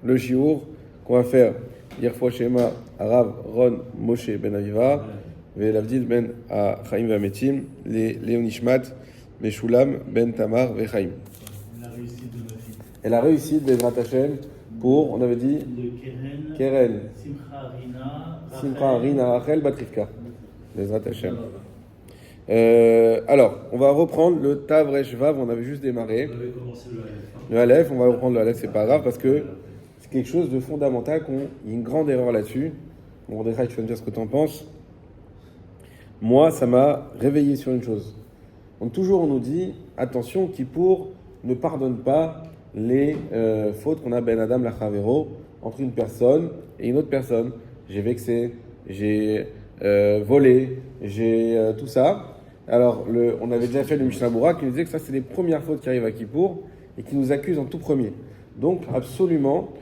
le shiur qu'on va faire Yerfo Shema Arav Ron Moshe Ben Aviva Ve'Lavdil Ben Chaim Ve'Ametim Léonishmat Meshulam Ben Tamar Ve'Chaim. La réussite de ma fille. Et la réussite Bezrat Hashem pour, on avait dit, De Keren, Simcha Rina Rachel Batrivka. Bezrat Hashem. Alors, on va reprendre le Tav Resh Vav, on avait juste démarré. On avait commencé le Aleph. Le Aleph, on va reprendre le Aleph, c'est pas grave parce que c'est quelque chose de fondamental, il y a une grande erreur là-dessus. Bon, Mordechai, tu vas me dire ce que tu en penses. Moi, ça m'a réveillé sur une chose. Donc, toujours, on nous dit, attention, Kippour ne pardonne pas les fautes qu'on a Ben Adam Lachavero entre une personne et une autre personne. J'ai vexé, j'ai volé, j'ai tout ça. Alors, on avait déjà fait le Mishnah Berurah qui nous disait que ça, c'est les premières fautes qui arrivent à Kippour et qui nous accusent en tout premier. Donc, absolument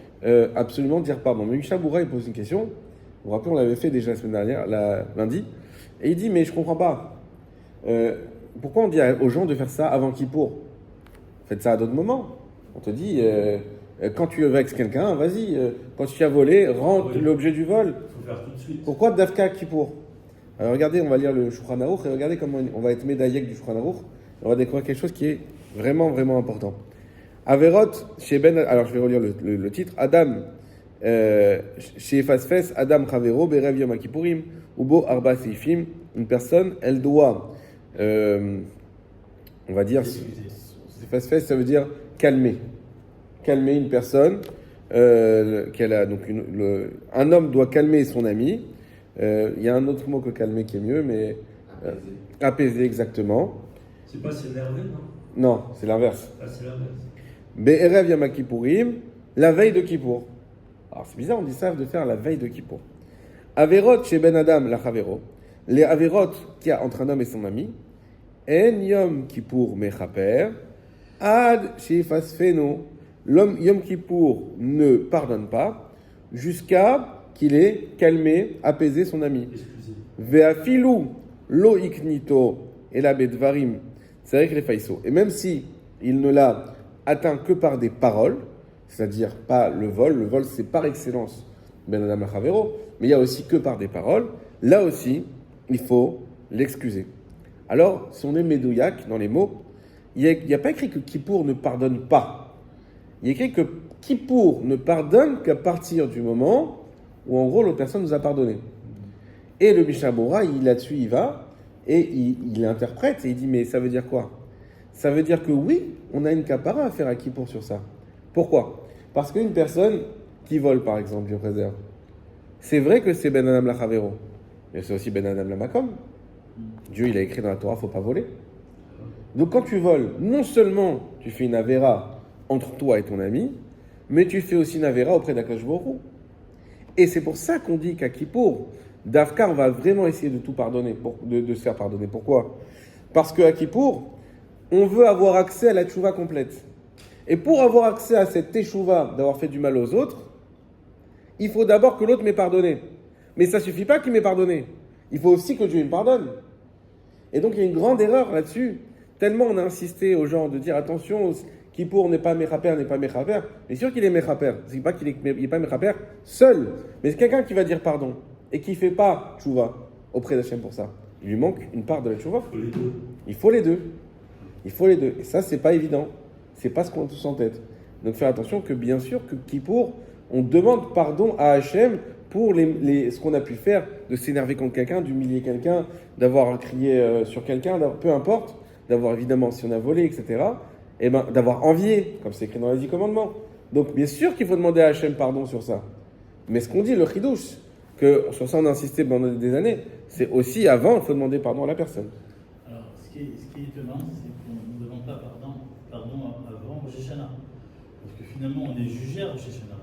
dire pardon. Mais Mishnah Berurah, il pose une question. Vous vous rappelez, on l'avait fait déjà la semaine dernière, lundi. Et il dit, mais je comprends pas. Pourquoi on dit aux gens de faire ça avant Kippour ? Faites ça à d'autres moments. On te dit, quand tu vexes quelqu'un, vas-y. Quand tu as volé, rends l'objet du vol. Il faut faire tout de suite. Pourquoi Dafka Kippour ? Alors regardez, on va lire le Shulchan Aruch et regardez comment on va être médaillé du Shulchan Aruch. On va découvrir quelque chose qui est vraiment, vraiment important. Averot, chez Ben, alors je vais relire le titre. Adam, chez Fasfes, Adam Chavero, Berev Yom Kippourim, Ubo Arba Seifim. Une personne, elle doit, on va dire, Fasfes, ça veut dire calmer. Calmer une personne, qu'elle a, donc un homme doit calmer son ami. Il y a un autre mot que calmer qui est mieux, mais apaiser exactement. C'est pas s'énerver, non ? Non, c'est l'inverse. Ah, c'est l'inverse. Be'erev Yom Kippourim, la veille de Kippour. Alors c'est bizarre, on dit ça de faire la veille de Kippour. Averot chez Ben Adam la Chavero, les Averot qu'il y a entre un homme et son ami, En Yom Kippour Mechaper, Ad Shefasfeno, l'homme Yom Kippour ne pardonne pas jusqu'à qu'il ait calmé, apaisé son ami. Ve'afilu lo iknito ela bedvarim, c'est vrai que les faïso. Et même si il ne l'a atteint que par des paroles, c'est-à-dire pas le vol c'est par excellence Ben Adam Lachavero, mais il y a aussi que par des paroles, là aussi, il faut l'excuser. Alors, si on est médouillac dans les mots, il n'y a pas écrit que Kippour ne pardonne pas. Il y a écrit que Kippour ne pardonne qu'à partir du moment où en gros l'autre personne nous a pardonné. Et le Mishnah Berurah, là-dessus il va, et il interprète, et il dit, mais ça veut dire quoi ? Ça veut dire que oui, on a une capara à faire à Kippour sur ça. Pourquoi ? Parce qu'une personne qui vole, par exemple, je préserve, c'est vrai que c'est Ben Adam Lachavero, mais c'est aussi Ben Adam Lamakom. Dieu, il a écrit dans la Torah, il ne faut pas voler. Donc quand tu voles, non seulement tu fais une avéra entre toi et ton ami, mais tu fais aussi une avéra auprès d'Akadosh Baruch Hu. Et c'est pour ça qu'on dit qu'à Kippour, Dafka, on va vraiment essayer de tout pardonner, de se faire pardonner. Pourquoi ? Parce qu'à Kippour, on veut avoir accès à la tchouva complète. Et pour avoir accès à cette tchouva d'avoir fait du mal aux autres, il faut d'abord que l'autre m'ait pardonné. Mais ça ne suffit pas qu'il m'ait pardonné. Il faut aussi que Dieu me pardonne. Et donc il y a une grande erreur là-dessus. Tellement on a insisté aux gens de dire attention, Kippour n'est pas Mechaper, n'est pas Mechaper. Mais sûr qu'il est Mechaper. C'est pas qu'il n'est pas Mechaper seul. Mais c'est quelqu'un qui va dire pardon et qui ne fait pas tchouva auprès d'Hachem pour ça. Il lui manque une part de la tchouva. Il faut les deux. Il faut les deux. Et ça, c'est pas évident. C'est pas ce qu'on a tous en tête. Donc faire attention que bien sûr que Kippour, on demande pardon à Hachem pour ce qu'on a pu faire, de s'énerver contre quelqu'un, d'humilier quelqu'un, d'avoir crié sur quelqu'un, peu importe, d'avoir évidemment, si on a volé, etc., et ben, d'avoir envié, comme c'est écrit dans les 10 commandements. Donc bien sûr qu'il faut demander à Hachem pardon sur ça. Mais ce qu'on dit, le chidouche, que sur ça on a insisté pendant des années, c'est aussi avant, il faut demander pardon à la personne. Alors, ce qui est étonnant, c'est qu'on ne demande pas pardon avant Rosh Hashanah. Parce que finalement, on est jugé à Rosh Hashanah.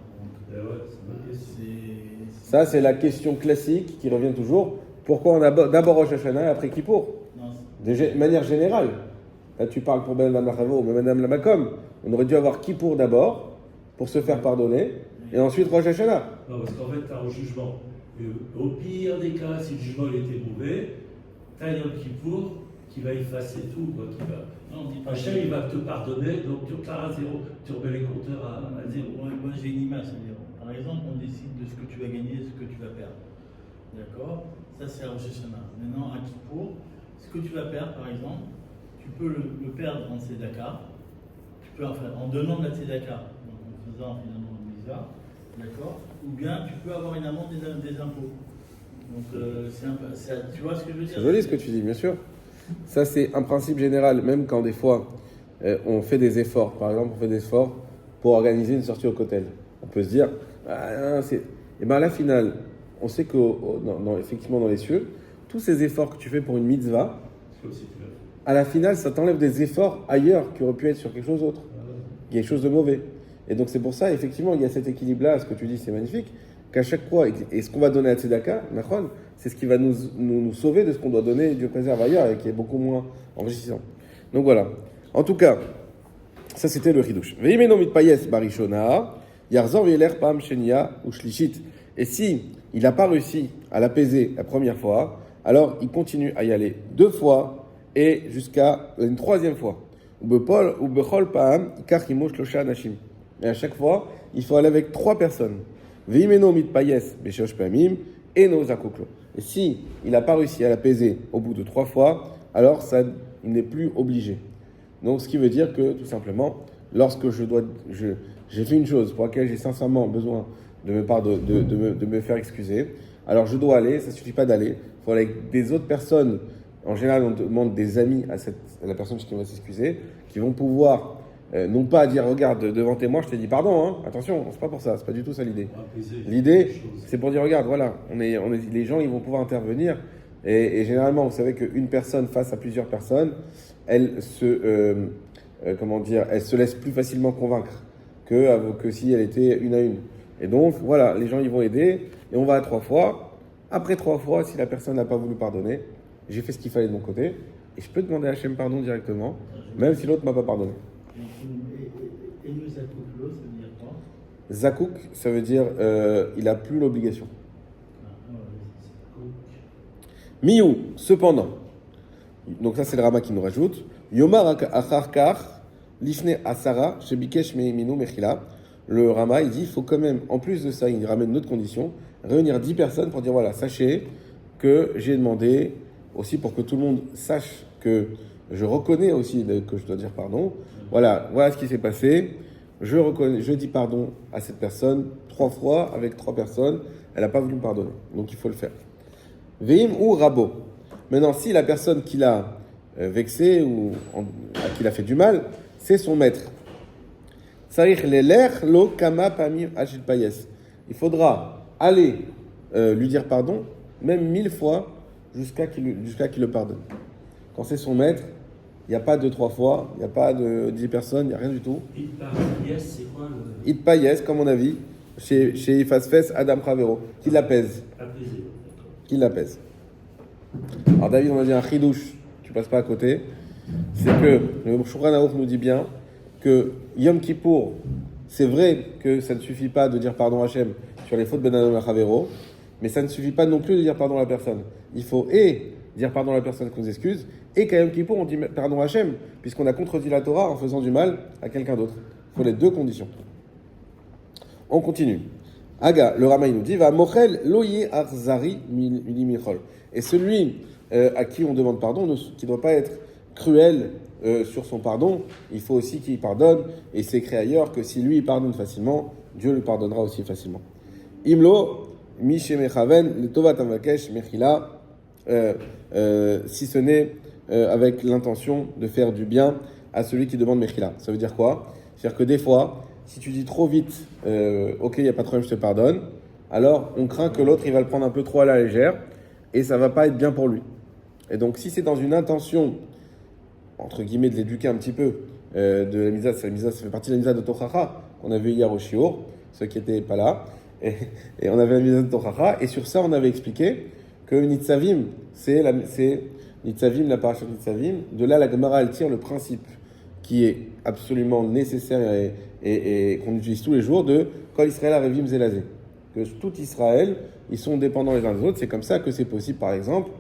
Ça, c'est la question classique qui revient toujours. Pourquoi on a d'abord Rosh Hashanah et après Kippour ? De manière générale. Là, tu parles pour Ben Lamakom ou Madame Lamakom. On aurait dû avoir Kippour d'abord pour se faire pardonner et ensuite Rosh Hashanah. Non, parce qu'en fait, tu as un jugement. Au pire des cas, si le jugement il était mauvais, tu as un Yom Kippour qui va effacer tout, quoi, qui va... Non, on dit pas. Hachem, il va te pardonner, donc tu repars à zéro, tu remets les compteurs à zéro. Moi, j'ai une image, c'est-à-dire, par exemple, on décide de ce que tu vas gagner et ce que tu vas perdre. D'accord? Ça, c'est à Rosh Hashanah. Maintenant, à Kippour, ce que tu vas perdre, par exemple, tu peux le perdre en tzedaka, tu peux en donnant de la tzedaka, donc en faisant finalement une misa, d'accord? Ou bien tu peux avoir une amende des impôts. Donc, tu vois ce que je veux dire? C'est joli ce que tu dis, bien sûr. Ça, c'est un principe général, même quand des fois on fait des efforts. Par exemple, on fait des efforts pour organiser une sortie au cotel. On peut se dire, et bien à la finale, on sait que, effectivement, dans les cieux, tous ces efforts que tu fais pour une mitzvah, à la finale, ça t'enlève des efforts ailleurs qui auraient pu être sur quelque chose d'autre. Il y a quelque chose de mauvais. Et donc, c'est pour ça, effectivement, il y a cet équilibre-là. Ce que tu dis, c'est magnifique. Qu'à chaque fois, et ce qu'on va donner à Tzedaka, c'est ce qui va nous sauver de ce qu'on doit donner, Dieu préserve ailleurs, et qui est beaucoup moins enrichissant. Donc voilà. En tout cas, ça c'était le Hidush. Veimeno mitpayes barishona, yarzor ve'eler pam shenia ou shlishit. Et si il n'a pas réussi à l'apaiser la première fois, alors il continue à y aller 2 fois et jusqu'à une 3e fois. Ou bechol pam ikach imo shlosha anashim. Et à chaque fois, il faut aller avec 3 personnes. Veimeno mitpayes beshosh pamim eno zakoklo. Et si il n'a pas réussi à l'apaiser au bout de 3 fois, alors il n'est plus obligé. Donc, ce qui veut dire que, tout simplement, lorsque j'ai fait une chose pour laquelle j'ai sincèrement besoin de me faire excuser, alors je dois aller, ça ne suffit pas d'aller, il faut aller avec des autres personnes. En général, on demande des amis à la personne qui va s'excuser, qui vont pouvoir, non pas dire, regarde, devant témoin, je t'ai dit pardon, hein, attention, c'est pas pour ça, c'est pas du tout ça l'idée. L'idée, c'est pour dire, regarde, voilà, les gens, ils vont pouvoir intervenir, et généralement, vous savez qu'une personne face à plusieurs personnes, elle se laisse plus facilement convaincre que si elle était une à une. Et donc, voilà, les gens, ils vont aider, et on va à 3 fois. Après 3 fois, si la personne n'a pas voulu pardonner, j'ai fait ce qu'il fallait de mon côté, et je peux demander à Hachem pardon directement, même si l'autre ne m'a pas pardonné. Et le zakouklo, ça veut dire quoi? Zakouk, ça veut dire il n'a plus l'obligation. Miou, cependant. Donc ça, c'est le Rama qui nous rajoute. Yomar acharkar lifne asara shebikesh meiminu mechila. Le Rama, il dit, il faut quand même, en plus de ça, il ramène une autre condition, réunir 10 personnes pour dire, voilà, sachez que j'ai demandé, aussi pour que tout le monde sache que je reconnais aussi que je dois dire pardon. Voilà ce qui s'est passé. Je dis pardon à cette personne 3 fois avec 3 personnes. Elle n'a pas voulu me pardonner. Donc il faut le faire. Veim ou rabo. Maintenant, si la personne qui l'a vexé ou à qui l'a fait du mal, c'est son maître. Il faudra aller lui dire pardon, même 1000 fois, jusqu'à qu'il le pardonne. Quand c'est son maître, il n'y a pas de 3 fois, il n'y a pas de 10 personnes, il n'y a rien du tout. C'est quoi le... Itpayes, comme on a vu, chez Ifasfes Adam Chavero, qui l'apaise. Qui l'apaise. Alors David, on a dit un chidouche, tu passes pas à côté, c'est que le Shulchan Aruch nous dit bien que Yom Kippour, c'est vrai que ça ne suffit pas de dire pardon à Hachem sur les fautes Ben Adam et Chavero, mais ça ne suffit pas non plus de dire pardon à la personne. Il faut dire pardon à la personne qu'on s'excuse, et qu'à Yom Kippour, on dit pardon à Hachem, puisqu'on a contredit la Torah en faisant du mal à quelqu'un d'autre. Il faut les 2 conditions. On continue. Aga, le Rama, il nous dit, va mochel loye arzari mili michol. Et celui à qui on demande pardon, qui ne doit pas être cruel sur son pardon, il faut aussi qu'il pardonne, et c'est écrit ailleurs que si lui il pardonne facilement, Dieu le pardonnera aussi facilement. Imlo, mi shemechaven, le tovat avakesh mechila, si ce n'est avec l'intention de faire du bien à celui qui demande mechila. Ça veut dire quoi? C'est-à-dire que des fois, si tu dis trop vite, ok, il n'y a pas de problème, je te pardonne, alors on craint que l'autre il va le prendre un peu trop à la légère, et ça ne va pas être bien pour lui. Et donc si c'est dans une intention, entre guillemets, de l'éduquer un petit peu, de la misa, ça fait partie de la misa de Tochacha, qu'on a vu hier au Shiur, ceux qui n'étaient pas là, et on avait la misa de Tochacha, et sur ça on avait expliqué que Nitzavim, c'est Nitzavim, la paracha de Nitzavim, de là la Gemara elle tire le principe qui est absolument nécessaire et qu'on utilise tous les jours de Kol Israël Arevim Zelazé. Que tout Israël, ils sont dépendants les uns des autres. C'est comme ça que c'est possible, par exemple,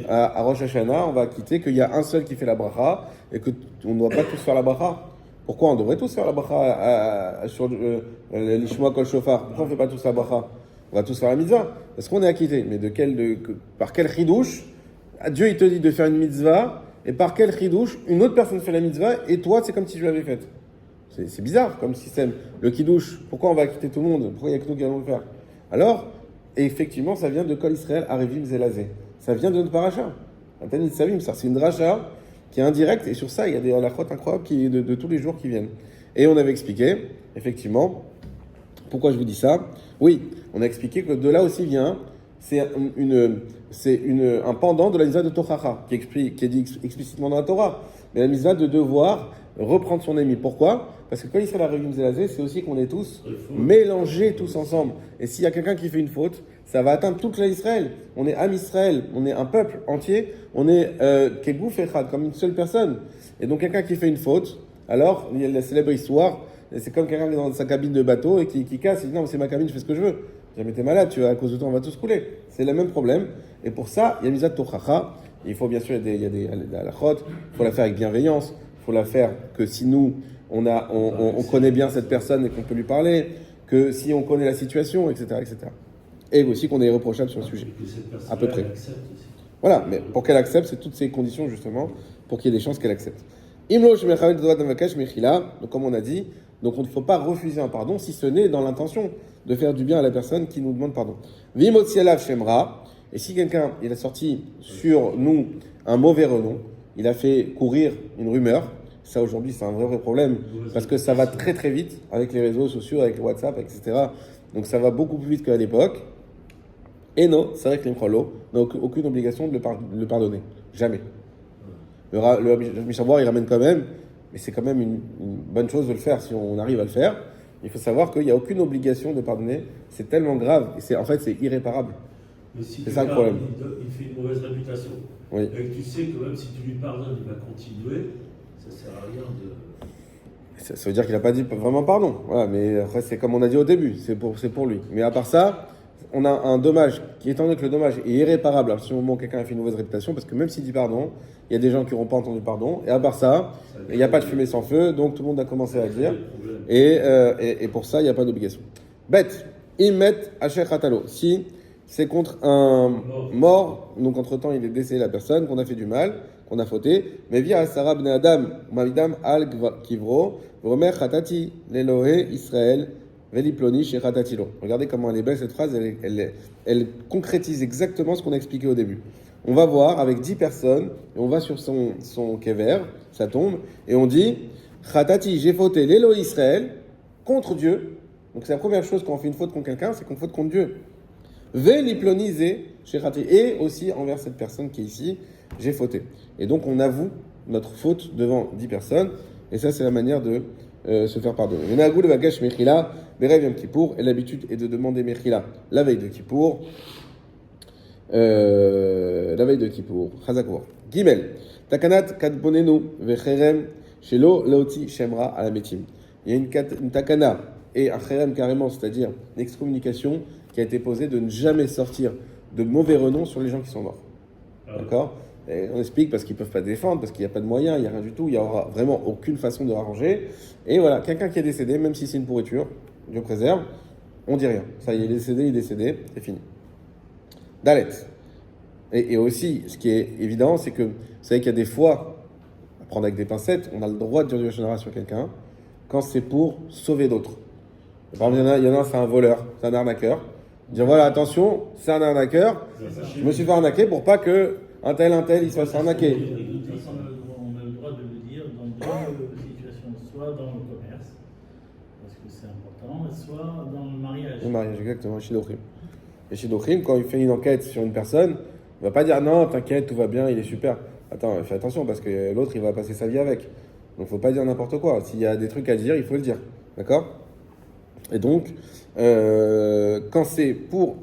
à Rosh Hashanah, on va quitter, qu'il y a un seul qui fait la bracha et qu'on ne doit pas tous faire la bracha. Pourquoi on devrait tous faire la bracha sur l'Ishma Kol Shofar? Pourquoi on ne fait pas tous la bracha? On va tous faire la mitzvah. Parce qu'on est acquitté. Mais par quel chidouche Dieu il te dit de faire une mitzvah, et par quel chidouche une autre personne fait la mitzvah, et toi c'est comme si tu l'avais faite. C'est bizarre comme système. Le kidouche, pourquoi on va quitter tout le monde? Pourquoi il n'y a que nous qui allons le faire? Alors, effectivement, ça vient de Kol Israël Arevim Zelazé. Ça vient de notre paracha. Antanit Savim, ça c'est une dracha qui est indirecte, et sur ça il y a des halachot incroyables de tous les jours qui viennent. Et on avait expliqué, effectivement, pourquoi je vous dis ça. Oui, on a expliqué que de là aussi vient, c'est un pendant de la mitzvah de Tochacha, qui est dit explicitement dans la Torah. Mais la mitzvah de devoir reprendre son ami. Pourquoi? Parce que quand Israël a réuni Zelazé, c'est aussi qu'on est tous mélangés tous ensemble. Et s'il y a quelqu'un qui fait une faute, ça va atteindre toute l'Israël. On est Am Israël, on est un peuple entier, on est Kegouf Echad, comme une seule personne. Et donc quelqu'un qui fait une faute, alors il y a la célèbre histoire, c'est comme quelqu'un qui est dans sa cabine de bateau et qui casse, il dit non, c'est ma cabine, je fais ce que je veux. Jamais t'es malade, à cause de toi, on va tous couler. C'est le même problème. Et pour ça, il y a Mizat Tochacha. Il faut bien sûr, il y a des halachot, il faut la faire avec bienveillance, il faut la faire que si nous, on connaît bien cette personne et qu'on peut lui parler, que si on connaît la situation, etc., etc. Et aussi qu'on est irréprochable sur le sujet. À peu près. Voilà, mais pour qu'elle accepte, c'est toutes ces conditions justement pour qu'il y ait des chances qu'elle accepte. Donc comme on a dit, donc on ne faut pas refuser un pardon si ce n'est dans l'intention de faire du bien à la personne qui nous demande pardon. Et si quelqu'un il a sorti sur nous un mauvais renom, il a fait courir une rumeur, ça aujourd'hui c'est un vrai problème parce que ça va très très vite avec les réseaux sociaux, avec le WhatsApp, etc. Donc ça va beaucoup plus vite qu'à l'époque. Et non, c'est vrai que l'imcholo n'a aucune obligation de le pardonner. Jamais. Le Mishavoir, il ramène quand même, mais c'est quand même une bonne chose de le faire si on arrive à le faire. Il faut savoir qu'il n'y a aucune obligation de pardonner. C'est tellement grave, et en fait, c'est irréparable. Mais si c'est ça le problème. Il fait une mauvaise réputation, oui. Et que tu sais que même si tu lui pardonnes, il va continuer, ça ne sert à rien de... Ça veut dire qu'il n'a pas dit vraiment pardon. Voilà, mais après, c'est comme on a dit au début, c'est pour lui. Mais à part ça, on a un dommage, qui étant donné que le dommage est irréparable à ce moment où quelqu'un a fait une mauvaise réputation, parce que même s'il dit pardon, il y a des gens qui n'auront pas entendu pardon, et à part ça, il n'y a pas de fumée sans feu, donc tout le monde a commencé à dire, et pour ça, il n'y a pas d'obligation. Bête, immet asher khatalo. Si c'est contre un mort, donc entre-temps il est décédé la personne, qu'on a fait du mal, qu'on a fauté, mais via Sarah ben Adam, Mavidam al Kivro, Romer Khatati, l'Elohe Israël, Veliploni chez Khatatilo. Regardez comment elle est belle cette phrase, elle concrétise exactement ce qu'on a expliqué au début. On va voir avec 10 personnes, et on va sur son kever, ça tombe, et on dit Khatati, j'ai fauté l'Elohe Israël contre Dieu. Donc c'est la première chose quand on fait une faute contre quelqu'un, c'est qu'on faute contre Dieu. Veliploniser chez Khatati, et aussi envers cette personne qui est ici, j'ai fauté. Et donc on avoue notre faute devant 10 personnes, et ça c'est la manière de se faire pardonner. Et l'habitude est de demander Mechila la veille de Kippour. Chazakour. Gimel. Takanat kadbonenu vecherem shelo laoti shemra alametim. Il y a une takana et un cherem carrément, c'est-à-dire une excommunication qui a été posée de ne jamais sortir de mauvais renom sur les gens qui sont morts. D'accord? Et on explique parce qu'ils ne peuvent pas défendre, parce qu'il n'y a pas de moyens, il n'y a rien du tout, il n'y aura vraiment aucune façon de arranger. Et voilà, quelqu'un qui est décédé, même si c'est une pourriture, Dieu préserve, on ne dit rien. Ça y est, il est décédé, c'est fini. Dalet. Et aussi, ce qui est évident, c'est que vous savez qu'il y a des fois, à prendre avec des pincettes, on a le droit de dire du général sur quelqu'un quand c'est pour sauver d'autres. Par exemple, il y en a, c'est un voleur, c'est un arnaqueur. Dire voilà, attention, c'est un arnaqueur, je me suis fait arnaquer pour pas que un tel, il se fasse arnaquer. On a le droit de le dire dans deux situations, soit dans le commerce, parce que c'est important, soit dans le mariage. Le mariage, exactement, Shidochim. Et Shidochim, quand il fait une enquête sur une personne, il ne va pas dire non, t'inquiète, tout va bien, il est super. Attends, fais attention parce que l'autre, il va passer sa vie avec. Donc il ne faut pas dire n'importe quoi. S'il y a des trucs à dire, il faut le dire. D'accord ? Et donc, quand c'est pour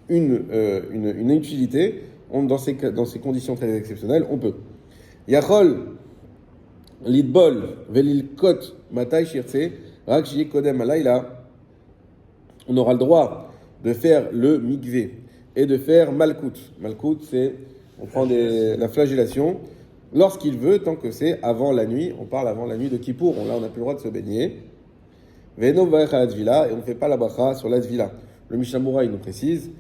une utilité, dans ces conditions très exceptionnelles, on peut. Yachol, lidbol, velilkot, matai shirtse, rak shiye kodem alayla. On aura le droit de faire le mikvé et de faire malkout. Malkout, c'est on prend la flagellation lorsqu'il veut, tant que c'est avant la nuit. On parle avant la nuit de Kippour. Là, on n'a plus le droit de se baigner. Ve'eno va'ech à la tvila, et on ne fait pas la bracha sur la tvila. Le Mishnah Moura, il nous précise,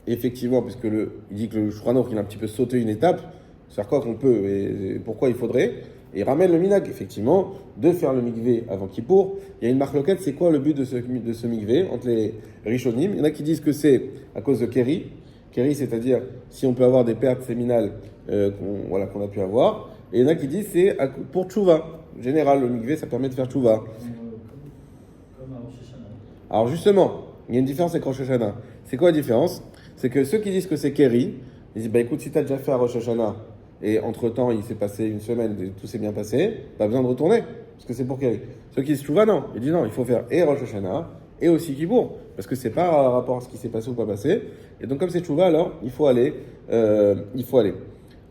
effectivement, puisque il dit que le Shulchan Aruch, il a un petit peu sauté une étape, c'est quoi qu'on peut et pourquoi il faudrait. Et il ramène le minag, effectivement, de faire le mikvé avant Kippour. Il y a une marloquette, c'est quoi le but de ce mikvé entre les Rishonim? Il y en a qui disent que c'est à cause de Keri. Keri, c'est-à-dire si on peut avoir des pertes séminales qu'on a pu avoir. Et il y en a qui disent que c'est pour Tchouva. En général, le mikvé, ça permet de faire Tchouva. Comme à Rosh Hashanah. Alors justement, il y a une différence avec Rosh Hashanah. C'est quoi la différence? C'est que ceux qui disent que c'est Keri, ils disent, écoute, si tu as déjà fait à Rosh Hashanah, et entre-temps, il s'est passé une semaine, tout s'est bien passé, pas besoin de retourner, parce que c'est pour Keri. Ceux qui disent Tchouva, non. Ils disent non, il faut faire et Rosh Hashanah, et aussi Kippour, parce que c'est pas un rapport à ce qui s'est passé ou pas passé. Et donc, comme c'est Tchouva, alors, il faut aller,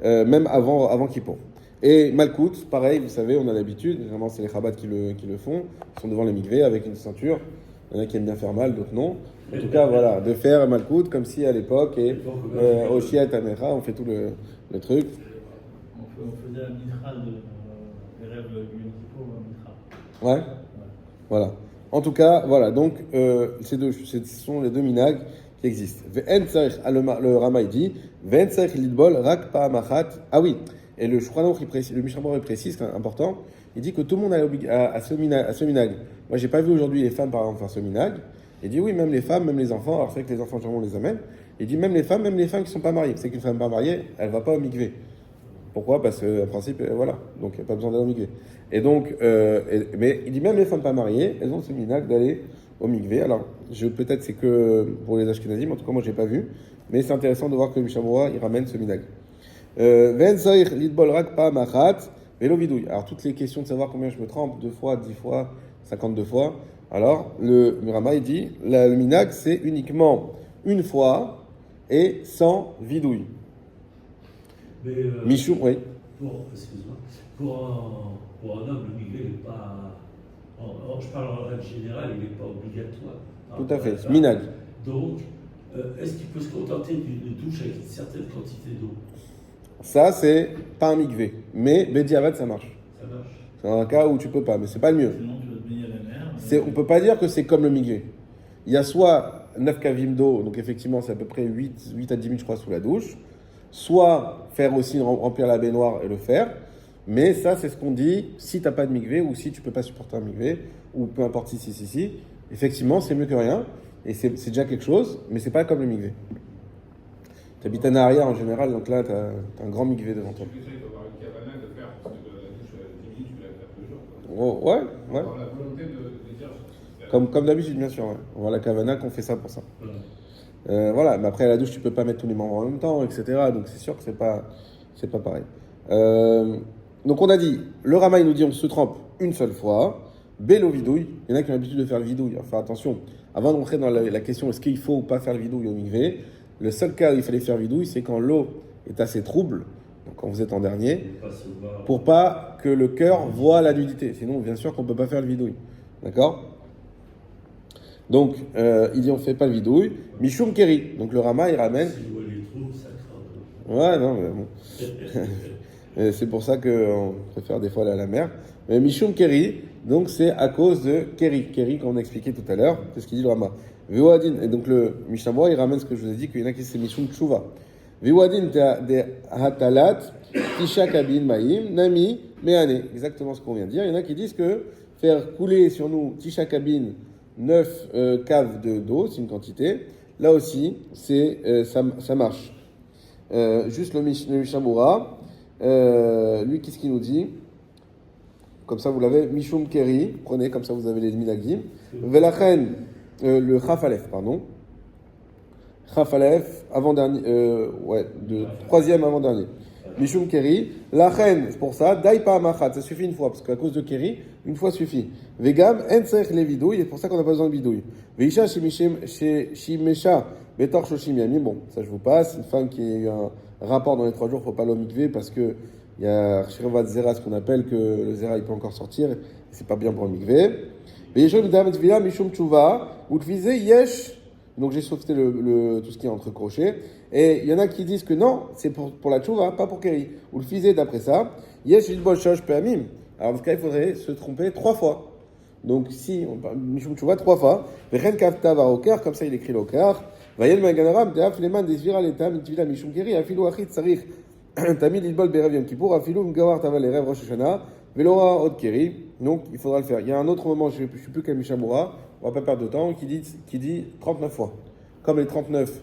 même avant Kippour. Et Malkout, pareil, vous savez, on a l'habitude, généralement c'est les Chabad qui le font, ils sont devant les mikvés avec une ceinture. Il y en a qui aiment bien faire mal, d'autres non. En tout cas, voilà, de faire Malkout comme si à l'époque, et Oshia et Tamecha, on fait tout le truc. On faisait la mitra des rêves du Kippour, la mitra. Ouais. Voilà. En tout cas, voilà, donc ce sont les deux minags qui existent. Le Rama il dit Ve'en tzarich lidbol rak pa'amachat. Ah oui, et le Shulchan Aruch le Mishnah Moura précise, c'est important, il dit que tout le monde a ce minag. Moi, j'ai pas vu aujourd'hui les femmes, par exemple, faire ce minag. Il dit oui, même les femmes, même les enfants. Alors, c'est vrai que les enfants, généralement, on les amène. Il dit même les femmes qui ne sont pas mariées. C'est qu'une femme pas mariée, elle va pas au mikvé. Pourquoi? Parce qu'en principe, voilà. Donc, il n'y a pas besoin d'aller au mikvé. Et donc, mais il dit même les femmes pas mariées, elles ont ce minag d'aller au mikvé. Alors, peut-être c'est que pour les Ashkenazim, en tout cas, moi, j'ai pas vu. Mais c'est intéressant de voir que le Mishnah Moura, il ramène ce minag. Ve'en tzarich lidbol rak pa'amachat ve'lo vidouille. Alors, toutes les questions de savoir combien je me trempe, 2 fois, 10 fois, 52 fois. Alors, le Rama, il dit, le minag, c'est uniquement une fois et sans vidouille. Mais Michou, oui. Excuse-moi. Pour un homme, le mikvé n'est pas. Je parle en règle générale, il n'est pas obligatoire. Tout à fait, minag. Donc, est-ce qu'il peut se contenter d'une douche avec une certaine quantité d'eau? Ça, c'est pas un mikvé. Mais Bediavad, ça marche. Ça marche. C'est un cas où tu peux pas, mais c'est pas le mieux. Sinon, tu vas te baigner à la mer. On peut pas dire que c'est comme le mikvé. Il y a soit 9 kavim d'eau, donc effectivement, c'est à peu près 8 à 10 minutes, je crois, sous la douche. Soit faire aussi remplir la baignoire et le faire. Mais ça, c'est ce qu'on dit si tu n'as pas de mikvé ou si tu ne peux pas supporter un mikvé, ou peu importe si. Effectivement, c'est mieux que rien. Et c'est déjà quelque chose, mais c'est pas comme le mikvé. Tu habites à Naharia en général, donc là, tu as un grand mikvé devant toi. Il faut avoir une cabane de faire, parce que la douche, 10 minutes, tu la faire tous les jours. Oh, ouais. Avoir la volonté de dire. Comme d'habitude, bien sûr. Ouais. On voit la Kavana qu'on fait ça pour ça. Voilà, mais après à la douche, tu peux pas mettre tous les membres en même temps, etc. Donc c'est sûr que c'est pas pareil. Donc on a dit, le Rama il nous dit on se trempe une seule fois. Bélo vidouille, il y en a qui ont l'habitude de faire le vidouille. Alors faire attention, avant de rentrer dans la question est-ce qu'il faut ou pas faire le vidouille au mikvé, le seul cas où il fallait faire vidouille, c'est quand l'eau est assez trouble, donc quand vous êtes en dernier, pour pas que le cœur voie la nudité. Sinon, bien sûr qu'on peut pas faire le vidouille. D'accord? Donc, il dit on fait pas le vidouille. Mishum Keri. Donc le Rama, il ramène. Ouais, non, mais bon. C'est pour ça qu'on préfère des fois aller à la mer. Mais Mishum Keri, donc c'est à cause de Keri. Keri, comme on a expliqué tout à l'heure, c'est ce qu'il dit le Rama. Veoadin. Et donc le Mishnah Moura, il ramène ce que je vous ai dit, qu'il y en a qui c'est Mishum Tshuva. Veoadin de Hatalat, Tisha Kabin Maïm, Nami, Meane. Exactement ce qu'on vient de dire. Il y en a qui disent que faire couler sur nous Tisha Kabin 9 caves d'eau, c'est une quantité. Là aussi, ça marche. Juste le Mishnah Moura, lui, qu'est-ce qu'il nous dit? Comme ça, vous l'avez, Mishum Keri, prenez, comme ça, vous avez les minagim. Velachen, le Chafalef, pardon. Chafalef, avant-dernier, troisième avant-dernier. Mishum Keri, Lachen, c'est pour ça, Daipa Machat, ça suffit une fois, parce qu'à cause de Keri, une fois suffit. Vegam, Ensech les vidouilles, c'est pour ça qu'on n'a pas besoin de bidouille. Veisha, Shimesha, Betor Shoshim Yamim, bon, ça je vous passe. Une femme qui a eu un rapport dans les 3 jours, il ne faut pas l'omikvé, parce que il y a Shirvat Zera, ce qu'on appelle que le Zera il peut encore sortir, et c'est pas bien pour le mikvé. Veishon Dam Tvila, Mishum Tshuva, Utvize Yesh, donc j'ai sauté tout ce qui est entre crochets. Et il y en a qui disent que non, c'est pour la tchouva, pas pour Keri. Ou le fisé d'après ça, yes, il shosh pe'amim. Alors dans ce cas, il faudrait se tromper 3 fois. Donc si, Mishum tchouva 3 fois, Vechen kafta va au cœur, comme ça il écrit au cœur. Vayel maganaram, teaf leman desvira l'état, mitvila Mishum Keri, afilou achit sarich, tamid idbol berev yom kippour, afilou mgawar taval erev rosh hashanah, velora od Keri. Donc il faudra le faire. Il y a un autre moment, je ne sais plus quel Mishamura, on ne va pas perdre de temps, qui dit 39 fois. Comme les 39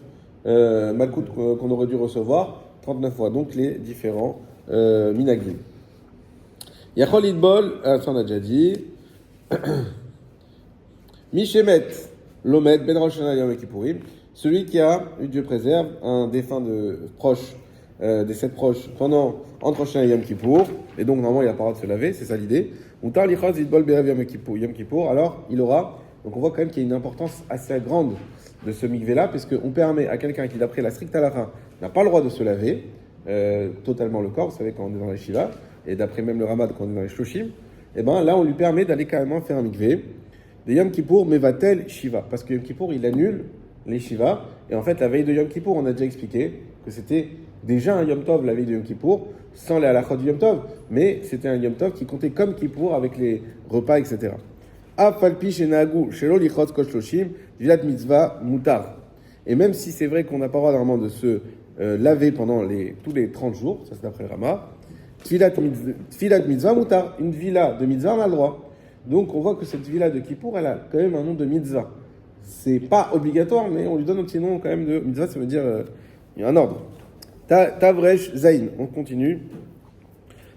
Malkout qu'on aurait dû recevoir, 39 fois. Donc les différents Minaglim. Yachol Idbol, ça on a déjà dit. Mishemet, Lomet, Ben Rosh Hashanah Yom Kippourim, celui qui a, Dieu préserve, un défunt proche, des 7 proches, entre Rosh Hashanah et Yom Kippour, et donc normalement il n'a pas le droit de se laver, c'est ça l'idée. Moutar Lichaz Idbol Berev Yom Kippour, alors il aura, donc on voit quand même qu'il y a une importance assez grande de ce mikvé-là, puisqu'on permet à quelqu'un qui, d'après la stricte halakha, n'a pas le droit de se laver totalement le corps, vous savez, quand on est dans les Shiva, et d'après même le Ramad, quand on est dans les Shloshim, et bien là, on lui permet d'aller carrément faire un mikvé, de Yom Kippour, Mevatel Shiva, parce que Yom Kippour, il annule les Shiva, et en fait, la veille de Yom Kippour, on a déjà expliqué que c'était déjà un Yom Tov, la veille de Yom Kippour, sans les halachot du Yom Tov, mais c'était un Yom Tov qui comptait comme Kippour avec les repas, etc. Afalpi shenagu shelo lichot koshloshim vilat mitzvah mutar. Et même si c'est vrai qu'on n'a pas le droit normalement de se laver pendant tous les 30 jours, ça c'est d'après le Rama, tfilat mitzvah mutar, une villa de mitzvah on a le droit. Donc on voit que cette villa de Kippour, elle a quand même un nom de mitzvah. C'est pas obligatoire, mais on lui donne un petit nom quand même de mitzvah, ça veut dire il y a un ordre. Tavresh Zain, on continue.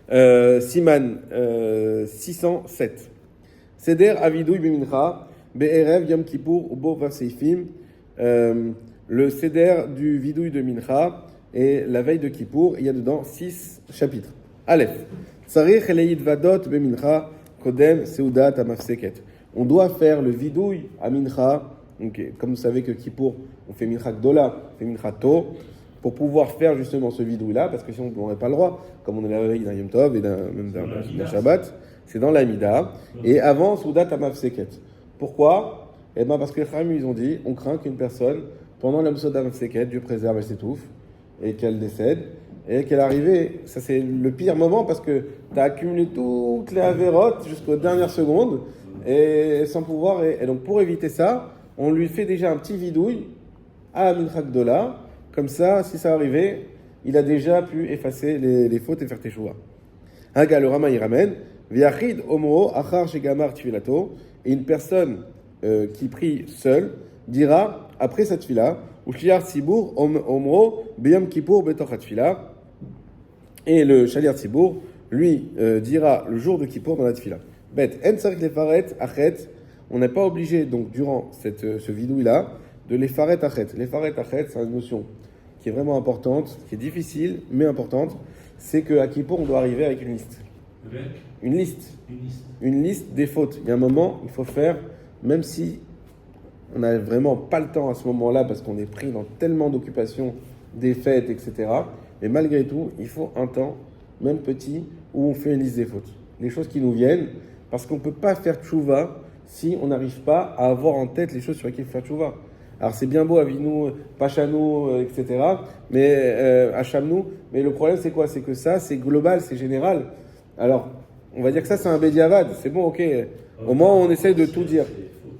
Siman 607. Seder Avidouy Bimincha, Be'erev Yom Kippour, Ubo Vaseifim. Le Seder du Vidouy de Mincha et la veille de Kippour, il y a dedans 6 chapitres. Aleph. Tsarich Eleid Vadot Bemincha, Kodem Seudat Amafseket. On doit faire le Vidouy à Mincha. Donc, comme vous savez que Kippour, on fait Mincha Gdola, on fait Mincha To, pour pouvoir faire justement ce vidouille-là, parce que sinon on n'aurait pas le droit, comme on est la veille d'un Yom Tov et même d'un Shabbat, c'est dans la Mida, et avant Soudat Amav Seket. Pourquoi? Eh bien parce que les Khamim, ils ont dit, on craint qu'une personne, pendant la Soudat Amav Seket, Dieu préserve, elle s'étouffe, et qu'elle décède, et qu'elle arrive, ça c'est le pire moment, parce que tu as accumulé toutes les avérotes jusqu'aux dernières secondes, et sans pouvoir, et donc pour éviter ça, on lui fait déjà un petit vidouille à Mincha Gdola. Comme ça, si ça arrivait, il a déjà pu effacer les fautes et faire teshuva. Haga, le Rama, il ramène. Viachid omro achar shegamar tfilato. Et une personne qui prie seule dira, après sa tfila, ou shliar tzibour omro beyom kippour betoch tfila. Et le shliar tzibour, lui, dira le jour de Kippour dans la tfila. Bet, en tzarich lefaret achet. On n'est pas obligé, donc, durant ce vidouille-là, de les faret achet. Les faret achet, c'est une notion qui est vraiment importante, qui est difficile, mais importante. C'est qu'à Kippour, on doit arriver avec une liste. Une liste. Une liste des fautes. Il y a un moment, il faut faire, même si on n'a vraiment pas le temps à ce moment-là, parce qu'on est pris dans tellement d'occupations, des fêtes, etc. Mais malgré tout, il faut un temps, même petit, où on fait une liste des fautes. Les choses qui nous viennent, parce qu'on ne peut pas faire tchouva si on n'arrive pas à avoir en tête les choses sur lesquelles faire tchouva. Alors c'est bien beau, Avinu, Pachanu, etc., mais Hachamnu, mais le problème c'est quoi? C'est que ça, c'est global, c'est général. Alors, on va dire que ça c'est un bédiavad, c'est bon, ok, au moins on essaie de tout dire.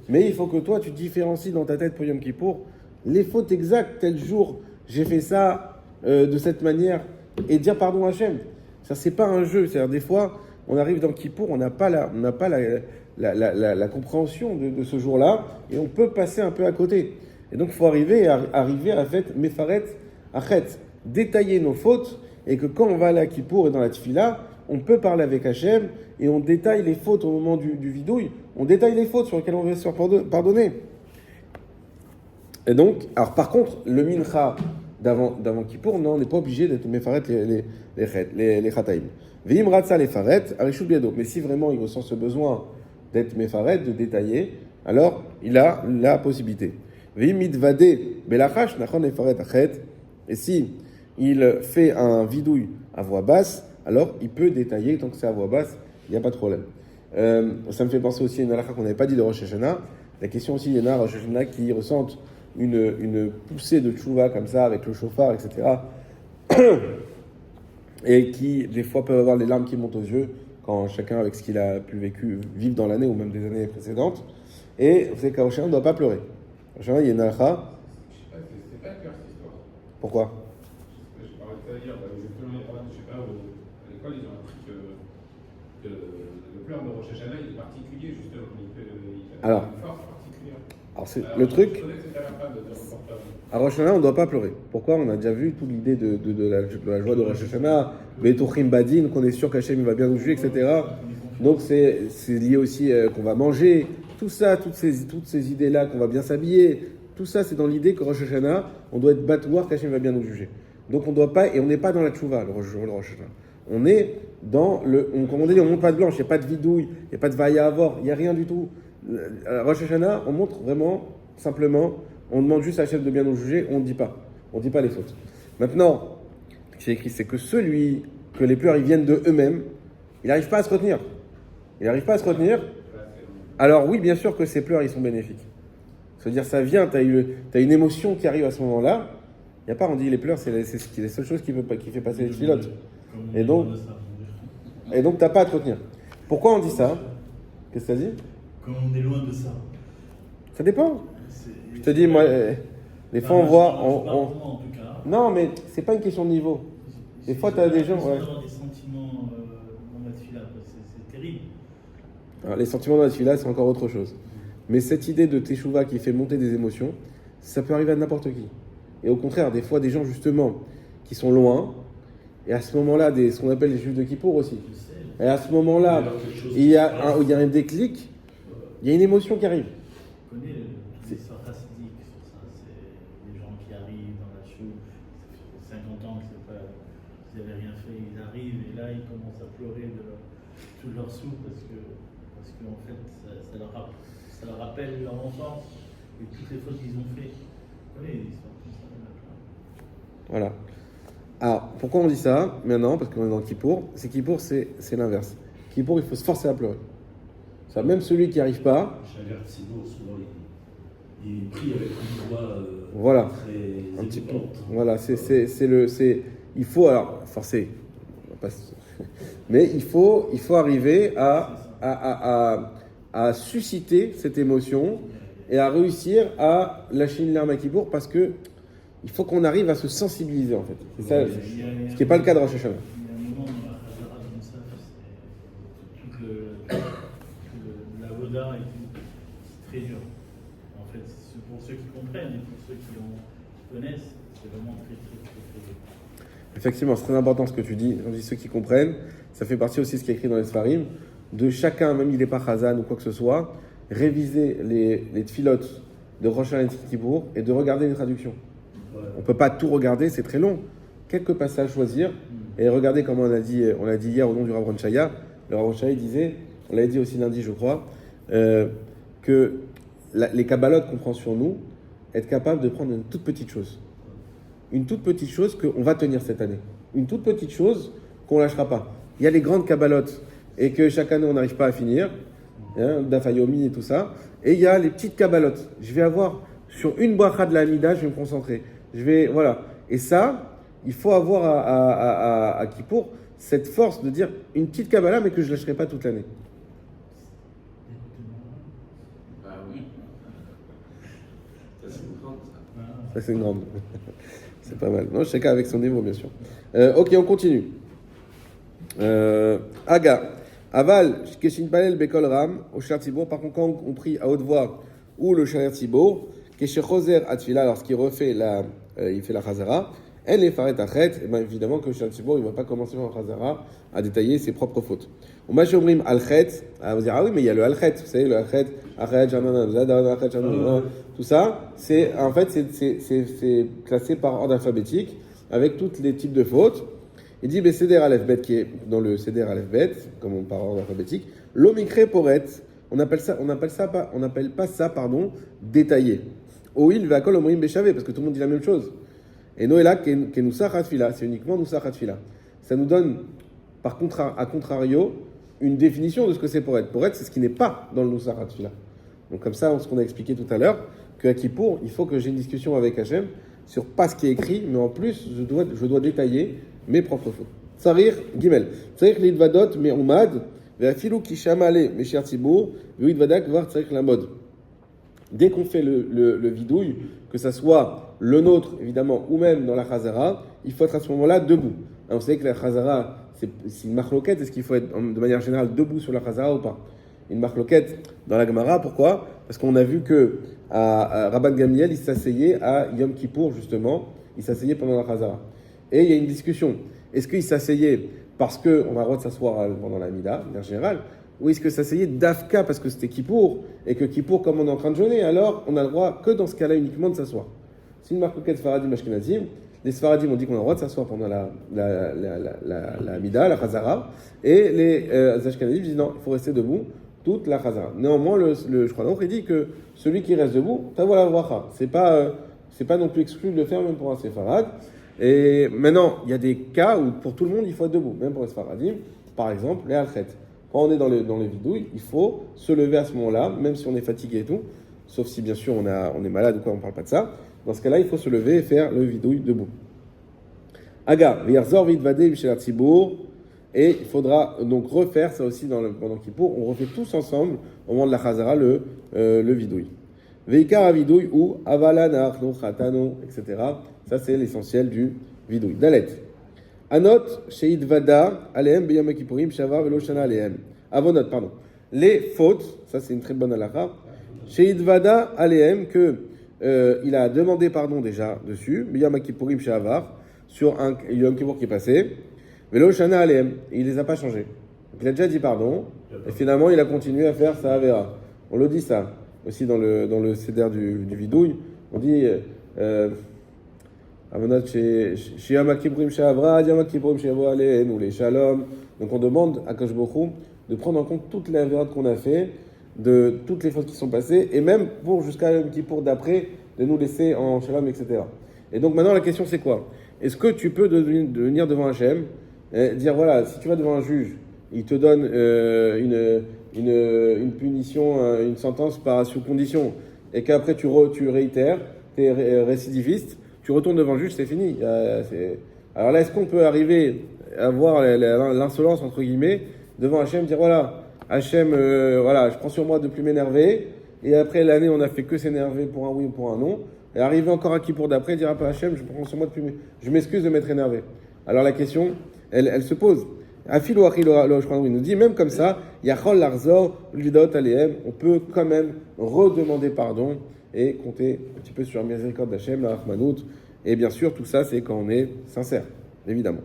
Mais il faut que toi tu différencies dans ta tête pour Yom Kippour les fautes exactes, tel jour, j'ai fait ça de cette manière, et dire pardon à Hachem. Ça c'est pas un jeu, c'est-à-dire des fois, on arrive dans Kippour, on n'a pas la compréhension de ce jour-là, et on peut passer un peu à côté. Et donc, il faut arriver à faire mefaret achet, détailler nos fautes, et que quand on va aller à Kippour et dans la tfila, on peut parler avec Hachem, et on détaille les fautes au moment du vidouille, on détaille les fautes sur lesquelles on veut se faire pardonner. Et donc, alors par contre, le mincha d'avant Kippour, non, on n'est pas obligé d'être mefaret les chataim. V'im ratza les faret, arishut biado. Mais si vraiment il ressent ce besoin d'être mefaret, de détailler, alors il a la possibilité. V'im mitvade belachash nachon les faret achet. Et si il fait un vidouille à voix basse, alors il peut détailler, tant que c'est à voix basse, il n'y a pas de problème. Ça me fait penser aussi à une halakha qu'on n'avait pas dit de Rosh Hashanah. La question aussi, il y en a Rosh Hashanah qui ressentent une poussée de tchouva comme ça, avec le chauffard, etc. Et qui, des fois, peuvent avoir les larmes qui montent aux yeux quand chacun, avec ce qu'il a pu vivre dans l'année ou même des années précédentes. Et vous savez qu'à Rosh Hashanah, on ne doit pas pleurer. Rosh Hashanah, il y a une halakha. C'est pas clair cette histoire. Pourquoi? Je parlais de ça hier, justement, je sais pas, à l'école, ils ont appris que le pleur de Rosh Hashanah, il est particulier, justement. Il a Alors, une force particulière. Alors, le truc, Je connais cette halakha de reportage. à Rosh Hashanah, on ne doit pas pleurer. Pourquoi? On a déjà vu toute l'idée de la joie de Rosh Hashanah, Betuchim Badin, qu'on est sûr qu'Hachem va bien nous juger, etc. Donc c'est lié aussi qu'on va manger, tout ça, toutes ces idées-là, qu'on va bien s'habiller, tout ça c'est dans l'idée que Rosh Hashanah, on doit être batouar qu'Hachem va bien nous juger. Donc on doit pas, et on n'est pas dans la tchouva, le Rosh Hashanah. On est dans comme on dit, on monte pas de blanche, il n'y a pas de vidouille, il n'y a pas de vaïa à avoir, il n'y a rien du tout. Rosh Hashanah, on montre vraiment, simplement, on demande juste à Hachem de bien nous juger, on ne dit pas les fautes. Maintenant, ce qui est écrit, c'est que celui que les pleurs ils viennent de eux-mêmes, il n'arrive pas à se retenir. Alors oui, bien sûr que ces pleurs, ils sont bénéfiques. C'est-à-dire, ça vient, tu as une émotion qui arrive à ce moment-là. Il n'y a pas, on dit, les pleurs, c'est les seules choses qui fait passer les filotes. Et donc, tu n'as pas à te retenir. Pourquoi on dit ça? Qu'est-ce que tu as dit? Quand on est loin de ça. Ça dépend. Je te dis, moi, des fois, on voit... En tout cas. Non, mais c'est pas une question de niveau. Des fois, tu as des gens... Ouais. Ouais. Des sentiments dans la tefila, c'est terrible. Alors, les sentiments dans la tefila, c'est encore autre chose. Mais cette idée de teshuva qui fait monter des émotions, ça peut arriver à n'importe qui. Et au contraire, des fois, des gens, justement, qui sont loin, et à ce moment-là, ce qu'on appelle les juifs de Kippour aussi. Et à ce moment-là, il y a un déclic, il y a une émotion qui arrive. Je connais l'histoire chassidique sur ça. C'est des gens qui arrivent dans la chou, ça fait 50 ans qu'ils n'avaient rien fait, ils arrivent et là ils commencent à pleurer de tous leurs sous parce qu'en fait ça leur rappelle leur enfance et toutes les fautes qu'ils ont fait. Je connais des histoires comme ça. Voilà. Alors, pourquoi on dit ça maintenant? Parce qu'on est dans Kippour. Kippour, c'est l'inverse. Kippour, il faut se forcer à pleurer. Ça, même celui qui n'y arrive pas. Sinon, souvent, il prie avec une voix voilà. très un petit peu. émouvante. Voilà, il faut, alors, forcer. Mais il faut arriver à susciter cette émotion et à réussir à lâcher une larme à Kippour parce que il faut qu'on arrive à se sensibiliser en fait. C'est ça, ce qui n'est pas le cas de Rosh Hashanah. Il y a un moment dans la Hazara de Moussaf, c'est toute la voda et tout, c'est très dur. En fait, c'est pour ceux qui comprennent et pour ceux qui connaissent, c'est vraiment très dur. Effectivement, c'est très important ce que tu dis. On dit ceux qui comprennent, ça fait partie aussi de ce qui est écrit dans les Sfarim, de chacun, même il n'est pas Chazan ou quoi que ce soit, réviser les tfilotes de Rosh Hashanah et de Kippour et de regarder les traductions. On ne peut pas tout regarder, c'est très long. Quelques passages choisir et regardez comment on l'a dit hier au nom du Rav Ron Shaya. Le Rav Ron Shaya disait, on l'avait dit aussi lundi je crois, que les Kabbalot qu'on prend sur nous, être capable de prendre une toute petite chose. Une toute petite chose qu'on va tenir cette année. Une toute petite chose qu'on ne lâchera pas. Il y a les grandes Kabbalot et que chaque année on n'arrive pas à finir, Dafayomi et tout ça. Et il y a les petites Kabbalot. Je vais avoir sur une bracha de la Hamida, je vais me concentrer. Voilà. Et ça, il faut avoir à Kippour cette force de dire une petite Kabbalah, mais que je ne lâcherai pas toute l'année. Bah oui. Ça, c'est une grande. Ça, c'est une grande. C'est pas mal. Non, chacun avec son niveau, bien sûr. Ok, on continue. Aga. Aval, Keshin Palel, Bekol Ram, au Shar Tzibour. Par contre, quand on prie à haute voix ou le Shar Tzibour, Keshe Choser Atfila, lorsqu'il refait il fait la Chazara, elle est faret achet, et bien évidemment que le Shar Tzibour, il ne va pas commencer en Chazara à détailler ses propres fautes. On m'a chomrim al-chet, vous dire, ah oui, mais il y a le al-chet, vous savez, le al-chet, tout ça, c'est classé par ordre alphabétique, avec tous les types de fautes. Il dit, Seder Aleph Bet, qui est dans le Seder Aleph Bet, comme on parle en ordre alphabétique, l'omikre poret, on n'appelle pas ça, détaillé. Oil ve'akol omrim beshavé, parce que tout le monde dit la même chose. Et Noéla, kenoussa chatfila, c'est uniquement noussa chatfila. Ça nous donne, à contrario, une définition de ce que c'est poret. Poret, c'est ce qui n'est pas dans le noussa chatfila. Donc comme ça, ce qu'on a expliqué tout à l'heure, qu'à Kippour, il faut que j'ai une discussion avec Hachem sur pas ce qui est écrit, mais en plus, je dois détailler mes propres fautes. Tsarir Gimel. Tsarir l'idvadot me'umad, ve'afilu ki shamale me'shir tzibur, ve'idvadak var tsarir la mode. Dès qu'on fait le vidouille, que ça soit le nôtre, évidemment, ou même dans la Chazara, il faut être à ce moment-là debout. Alors, vous savez que la Chazara, c'est une marloquette. Est-ce qu'il faut être, de manière générale, debout sur la Chazara ou pas? Une marloquette dans la Gemara. Pourquoi? Parce qu'on a vu que à Rabban Gamliel, il s'asseyait à Yom Kippour, justement. Il s'asseyait pendant la Chazara. Et il y a une discussion. Est-ce qu'il s'asseyait parce qu'on a le droit de s'asseoir pendant la Mida, en général, ou est-ce que s'asseyait d'Afka parce que c'était Kippour, et que Kippour, comme on est en train de jeûner, alors on a le droit que dans ce cas-là uniquement de s'asseoir? C'est une marloquette Sfaradim Ashkenazim. Les Sfaradim ont dit qu'on a le droit de s'asseoir pendant la Mida, la Chazara, et les Ashkenazim disent non, il faut rester debout toute la Chazara. Néanmoins, je crois il dit que celui qui reste debout, t'as voilà la bracha. C'est pas non plus exclu de le faire même pour un Séfarad. Et maintenant, il y a des cas où pour tout le monde, il faut être debout, même pour les Sfaradim. Par exemple, les Alchet. Quand on est dans les vidouilles, il faut se lever à ce moment-là, même si on est fatigué et tout, sauf si bien sûr on est malade ou quoi, on ne parle pas de ça. Dans ce cas-là, il faut se lever et faire le vidouille debout. Aga, v'yarzor v'idvadeh v'shel hatzibur. Et il faudra donc refaire ça aussi pendant Kippour. On refait tous ensemble, au moment de la Chazara, le vidouille. Veikar avidouille ou avala na'achnu chatanu, etc. Ça, c'est l'essentiel du vidouille. Dalet. Anot sheidvada alehem b'yom kippurim shavar velo shana alehem. Avonot, pardon. Les fautes, ça c'est une très bonne halakha. Sheidvada alehem, que il a demandé pardon déjà dessus, b'yom kippurim shavar, sur un Yom Kippour qui est passé. Velo shana alehem, il les a pas changés. Donc, il a déjà dit pardon, et finalement il a continué à faire sa avera. On le dit ça aussi dans le céder du vidouille. On dit Amonat chez Yom Kippurim she'avra, Yom Kippurim she'avo alehem, ou les shalom. Donc on demande à Kadosh Baruch Hu de prendre en compte toutes les avéras qu'on a fait, de toutes les fautes qui sont passées, et même pour jusqu'à Yom Kippour d'après, de nous laisser en shalom, etc. Et donc maintenant la question c'est quoi? Est-ce que tu peux venir devant Hachem et dire voilà, si tu vas devant un juge, il te donne une punition, une sentence sous condition, et qu'après tu réitères, tu es récidiviste, tu retournes devant le juge, c'est fini. Alors là, est-ce qu'on peut arriver à avoir l'insolence, entre guillemets, devant Hachem, dire voilà, Hachem, voilà, je prends sur moi de plus m'énerver, et après l'année, on n'a fait que s'énerver pour un oui ou pour un non, et arriver encore à Kippour d'après, dire à Hachem, je prends sur moi de plus je m'excuse de m'être énervé. Alors la question, elle se pose. Afil ou achil, il nous dit, même comme ça, Yachol Larzor, Lidot Alehem, on peut quand même redemander pardon et compter un petit peu sur la miséricorde d'Hachem, la Rahmanout. Et bien sûr, tout ça, c'est quand on est sincère, évidemment.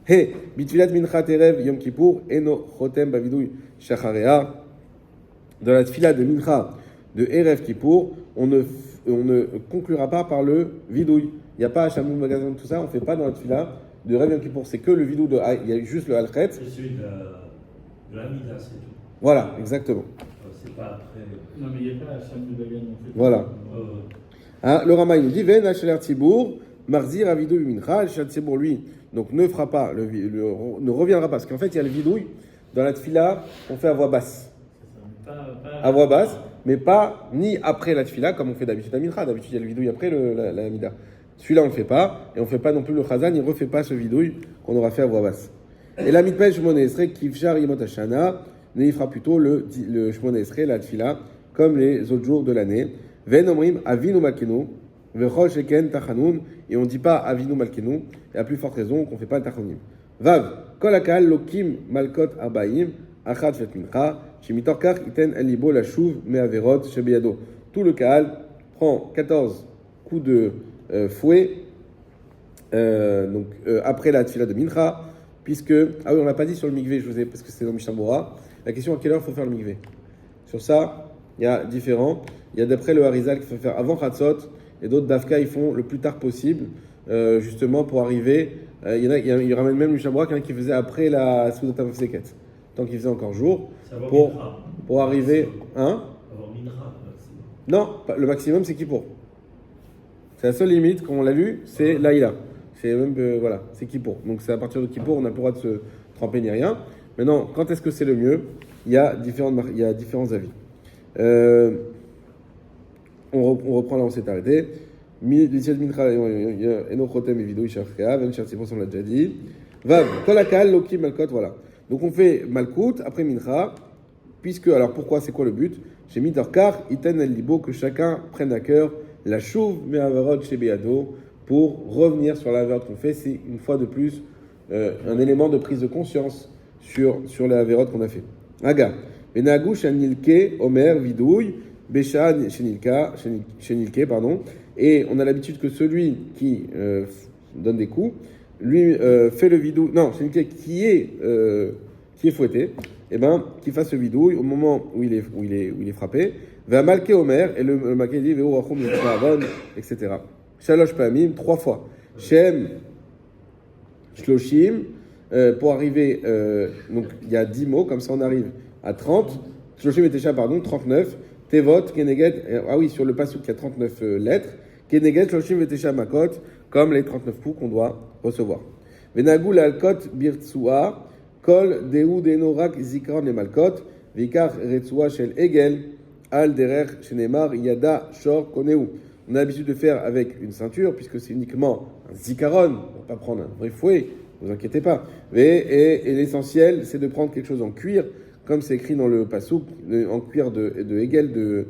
He, bitfilat mincha terev yom kippour, eno chotem bavidouy shacharea. Dans la tfila de mincha de Erev Kippour, on ne conclura pas par le vidouille. Il n'y a pas Hachamou magasin, tout ça, on ne fait pas dans la tfila de Erev Yom Kippour. C'est que le vidouille, il y a juste le halchet. C'est celui de la Mida, c'est tout. Voilà, exactement. C'est pas après. Non, mais il n'y a pas Hachamou magasin. Voilà. Hein, le Rama il nous dit Ven Hacheler Tzibour, Marzir Avidouille Mincha, Hacheler Tzibour lui, donc ne fera pas, ne reviendra pas, parce qu'en fait il y a le vidouille dans la tfila, on fait à voix basse. À voix basse, mais pas ni après la tfila, comme on fait d'habitude à Mincha. D'habitude il y a le vidouille après la Mida. Celui-là on le fait pas, et on fait pas non plus le Chazan, il refait pas ce vidouille qu'on aura fait à voix basse. Et la mitpej Shmone Esrei, Kivshar Yimot Hashana, ne y fera plutôt le Shmone Esrei, la tfila, comme les autres jours de l'année. Ven omrim avinu malkenu, vechol sheken tachanun, et on ne dit pas avinu malkenu, et à plus forte raison qu'on ne fait pas le tachanim. Vav, kol akal lokim malkot arbaim, achat vet mincha, shemitorkach iten el libo la shuv me averot shebeyado. Tout le kaal prend 14 coups de fouet, après la tfila de mincha, puisque, ah oui, on l'a pas dit sur le mikvé, parce que c'est dans Mishnah Bora, la question à quelle heure il faut faire le mikvé. Sur ça, il y a différents. Il y a d'après le Harizal qu'il faut faire avant Chatzot, et d'autres d'Afka ils font le plus tard possible, justement pour arriver. Il y ramène même le Shabbat, quelqu'un qui faisait après la Soudat Seket, tant qu'il faisait encore jour, pour arriver. Hein? Avant Mincha, maximum. Non, le maximum c'est Kippour. C'est la seule limite, comme on l'a lu, c'est Laïla. C'est même, voilà, c'est Kippour. Donc c'est à partir de Kippour, on n'a pas le droit de se tremper ni rien. Maintenant, quand est-ce que c'est le mieux? Il y a différents avis. on reprend là, on s'est arrêté. L'Itiad Mincha, Enochotem et Vidou, Isharkea, Venchar Tzipos, on l'a déjà dit. Vav, Kolakal, Loki, Malkot, voilà. Donc on fait Malkout, après Mincha, puisque, alors pourquoi, c'est quoi le but? Chez Mitorkar, Iten El Libo, que chacun prenne à cœur la chouve, mais Avarot chez Beado, pour revenir sur la Averot qu'on fait. C'est une fois de plus un élément de prise de conscience sur la Averot qu'on a fait. Aga, Benagou, Shanilke, Omer, Vidouille, Bécha, Shenilke, pardon. Et on a l'habitude que celui qui donne des coups, lui fait le vidouille, non, Shenilke qui est fouetté, et ben, qui fasse le vidouille au moment où il est frappé. Va malke Omer, et le malke dit, Veo Rachum, etc. Shalosh Pamim, 3 fois. Shem, Shloshim, pour arriver, donc il y a 10 mots, comme ça on arrive à 30. Shloshim et Tesha, pardon, 39. Tevot, Keneget, ah oui, sur le passouk, il y a 39 lettres. Keneget, Shloshim et Tesha Makot, comme les 39 coups qu'on doit recevoir. Venagul Alkot, Birtsua, Kol, Deu, Denorak, Zikron et Malkot, Vikar, Retsua, Shel Egel, Al, Derer, Shenemar, Yada, Shor, Koneu. On a l'habitude de faire avec une ceinture, puisque c'est uniquement un zikaron. On ne va pas prendre un vrai fouet, ne vous inquiétez pas. Et l'essentiel, c'est de prendre quelque chose en cuir, comme c'est écrit dans le passouk, en cuir de Hegel, de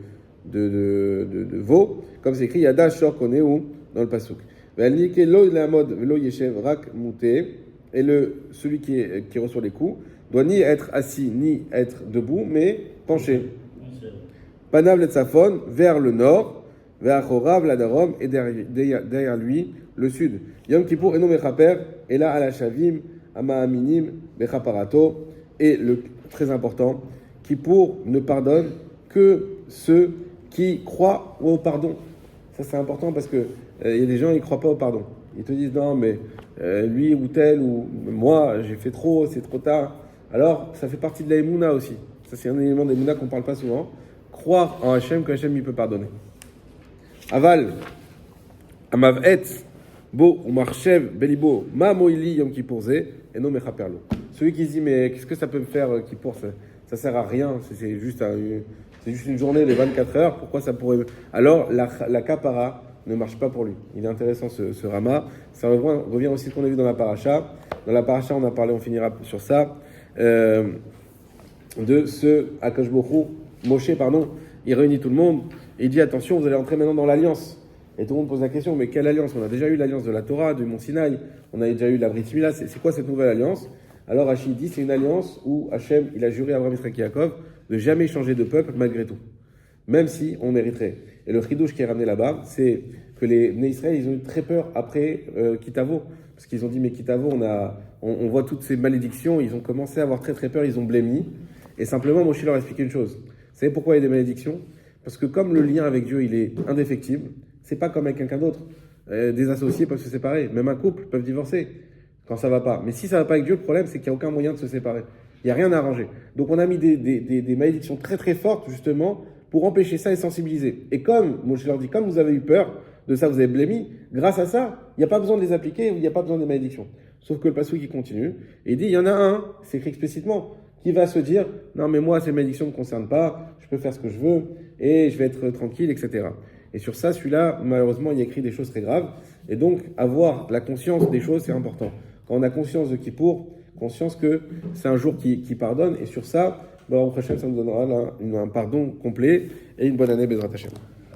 veau, comme c'est écrit Yada Shor Koneu dans le passouk. Et celui qui reçoit les coups doit ni être assis, ni être debout, mais penché. Panav Letzafon, vers le nord, vers Chorav, la Darom, et derrière lui, le sud. Yom Kippour, Eno Mechaper, et là, Alashavim, Amaaminim, Mechaparato, et le très important, Kippour ne pardonne que ceux qui croient au pardon. Ça, c'est important parce que il y a des gens, ils ne croient pas au pardon. Ils te disent, non, mais lui ou tel, ou moi, j'ai fait trop, c'est trop tard. Alors, ça fait partie de la Emouna aussi. Ça, c'est un élément de l'Emouna qu'on ne parle pas souvent. Croire en Hachem, que Hachem, il peut pardonner. Aval, Amavet, Bo, Umarchev, Belibo, Ma Moili, Yom Kippour Ze, et non Mechaperlo. Celui qui se dit, mais qu'est-ce que ça peut me faire, Kippour, ça sert à rien, c'est juste une journée de 24 heures, pourquoi ça pourrait. Alors, la kapara ne marche pas pour lui. Il est intéressant ce Rama. Ça revient aussi ce qu'on a vu dans la paracha. Dans la paracha, on a parlé, on finira sur ça, de ce Akash Borou, Moshe, pardon, il réunit tout le monde. Et il dit, attention, vous allez entrer maintenant dans l'alliance. Et tout le monde pose la question, mais quelle alliance? On a déjà eu l'alliance de la Torah, du Mont Sinaï, on a déjà eu la Brit Mila, c'est quoi cette nouvelle alliance? Alors Rachid dit, c'est une alliance où Hachem, il a juré à Abraham, Yitzhak et Yaakov de jamais changer de peuple malgré tout, même si on mériterait. Et le chidouche qui est ramené là-bas, c'est que les Bnei Israël, ils ont eu très peur après Kitavo, parce qu'ils ont dit, mais Kitavo, on voit toutes ces malédictions, ils ont commencé à avoir très très peur, ils ont blémi, et simplement Moshe leur a expliqué une chose. Vous savez pourquoi il y a des malédictions? Parce que comme le lien avec Dieu, il est indéfectible, c'est pas comme avec quelqu'un d'autre. Des associés peuvent se séparer, même un couple peut divorcer quand ça va pas. Mais si ça va pas avec Dieu, le problème c'est qu'il n'y a aucun moyen de se séparer. Il n'y a rien à arranger. Donc on a mis des malédictions très très fortes justement pour empêcher ça et sensibiliser. Et comme, moi je leur dis, comme vous avez eu peur de ça, vous avez blémi, grâce à ça, il n'y a pas besoin de les appliquer, il n'y a pas besoin des malédictions. Sauf que le passouk qui continue, et il dit, il y en a un, c'est écrit explicitement, qui va se dire, non mais moi ces malédictions ne me concernent pas, je peux faire ce que je veux, et je vais être tranquille, etc. Et sur ça, celui-là, malheureusement, il y a écrit des choses très graves. Et donc, avoir la conscience des choses, c'est important. Quand on a conscience de Kippour, conscience que c'est un jour qui pardonne, et sur ça, au prochain, ça nous donnera là, un pardon complet et une bonne année, Bezrat Hashem.